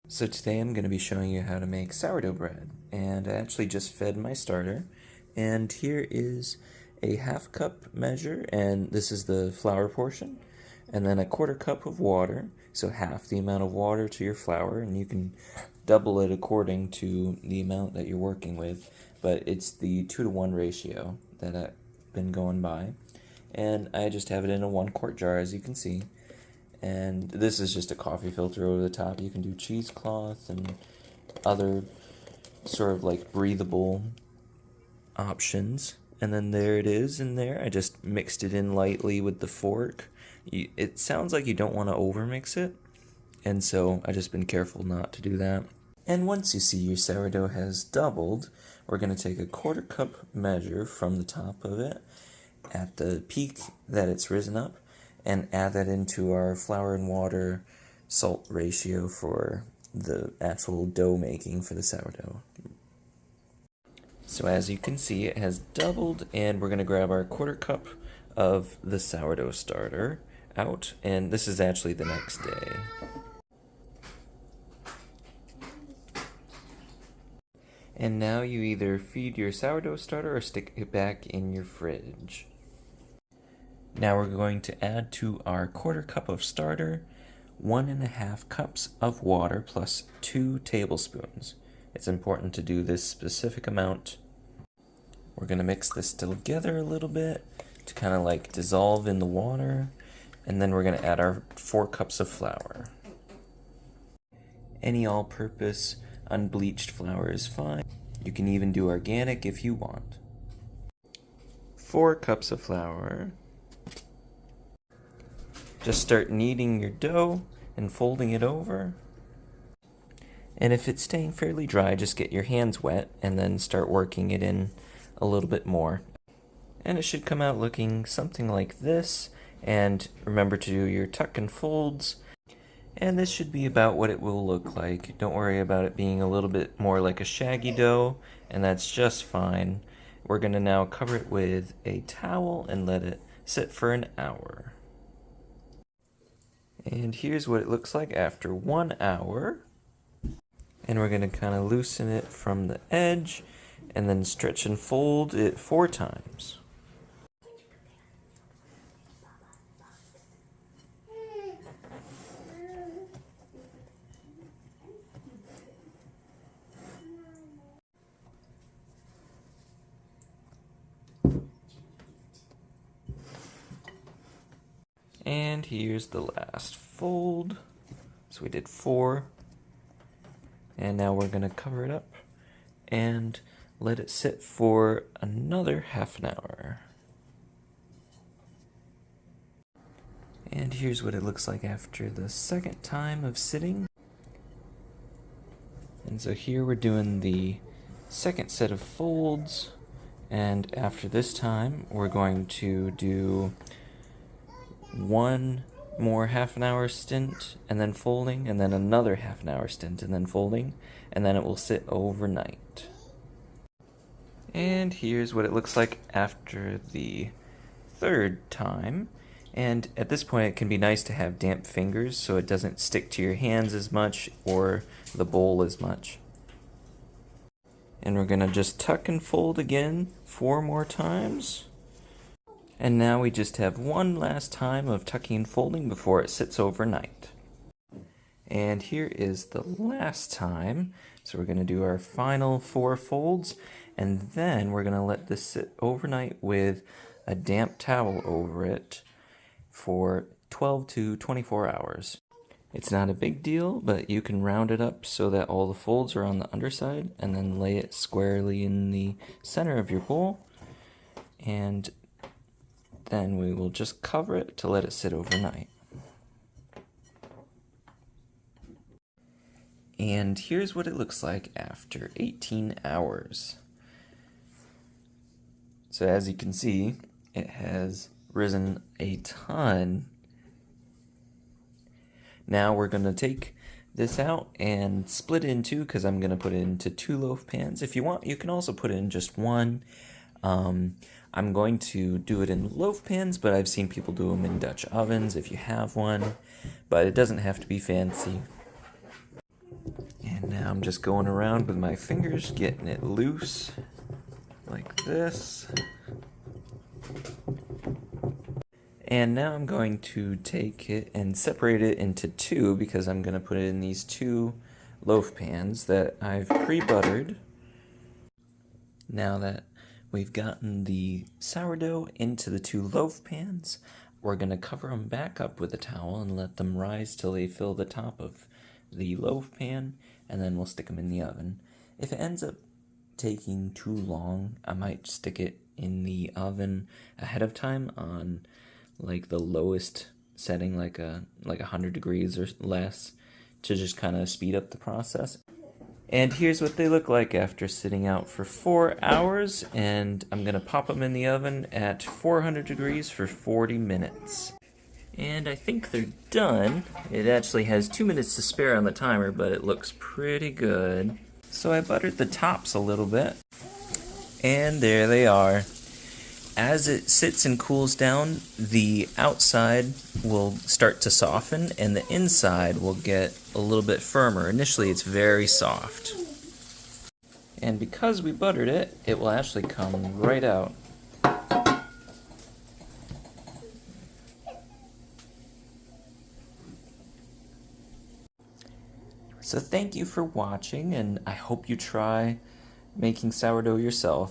So today I'm going to be showing you how to make sourdough bread, and I actually just fed my starter, and here is a half cup measure, and this is the flour portion, and then a quarter cup of water, so half the amount of water to your flour, and you can double it according to the amount that you're working with, but it's the 2-to-1 ratio that I've been going by, and I just have it in a 1-quart jar, as you can see. And this is just a coffee filter over the top. You can do cheesecloth and other sort of like breathable options. And then there it is in there. I just mixed it in lightly with the fork. It sounds like you don't want to overmix it, and so I just been careful not to do that. And once you see your sourdough has doubled, we're going to take a quarter cup measure from the top of it at the peak that it's risen up, and add that into our flour and water salt ratio for the actual dough making for the sourdough. So as you can see, it has doubled, and we're going to grab our quarter cup of the sourdough starter out, and this is actually the next day. And now you either feed your sourdough starter or stick it back in your fridge. Now we're going to add to our quarter cup of starter 1.5 cups of water plus 2 tablespoons. It's important to do this specific amount. We're going to mix this together a little bit to kind of like dissolve in the water, and then we're going to add our 4 cups of flour. Any all-purpose unbleached flour is fine. You can even do organic if you want. 4 cups of flour. Just start kneading your dough and folding it over. And if it's staying fairly dry, just get your hands wet and then start working it in a little bit more. And it should come out looking something like this. And remember to do your tuck and folds. And this should be about what it will look like. Don't worry about it being a little bit more like a shaggy dough, and that's just fine. We're going to now cover it with a towel and let it sit for an hour. And here's what it looks like after 1 hour. And we're going to kind of loosen it from the edge and then stretch and fold it 4 times. And here's the last fold. So we did 4. And now we're going to cover it up and let it sit for another half an hour. And here's what it looks like after the second time of sitting. And so here we're doing the second set of folds. And after this time, we're going to do 1 more half an hour stint and then folding, and then another half an hour stint and then folding, and then it will sit overnight. And here's what it looks like after the third time. And at this point, it can be nice to have damp fingers so it doesn't stick to your hands as much or the bowl as much. And we're going to just tuck and fold again 4 more times. And now we just have one last time of tucking and folding before it sits overnight. And here is the last time. So we're going to do our final 4 folds, and then we're going to let this sit overnight with a damp towel over it for 12 to 24 hours. It's not a big deal, but you can round it up so that all the folds are on the underside, and then lay it squarely in the center of your bowl. And then we will just cover it to let it sit overnight. And here's what it looks like after 18 hours. So as you can see, it has risen a ton. Now we're going to take this out and split it in 2, because I'm going to put it into 2 loaf pans. If you want, you can also put it in just 1. I'm going to do it in loaf pans, but I've seen people do them in Dutch ovens if you have one, but it doesn't have to be fancy. And now I'm just going around with my fingers, getting it loose, like this. And now I'm going to take it and separate it into two because I'm going to put it in these two loaf pans that I've pre-buttered. Now that we've gotten the sourdough into the two loaf pans, we're going to cover them back up with a towel and let them rise till they fill the top of the loaf pan, and then we'll stick them in the oven. If it ends up taking too long, I might stick it in the oven ahead of time on like the lowest setting, like 100 degrees or less, to just kind of speed up the process. And here's what they look like after sitting out for 4 hours, and I'm gonna pop them in the oven at 400 degrees for 40 minutes. And I think they're done. It actually has 2 minutes to spare on the timer, but it looks pretty good. So I buttered the tops a little bit, and there they are. As it sits and cools down, the outside will start to soften and the inside will get a little bit firmer. Initially it's very soft. And because we buttered it, it will actually come right out. So thank you for watching, and I hope you try making sourdough yourself.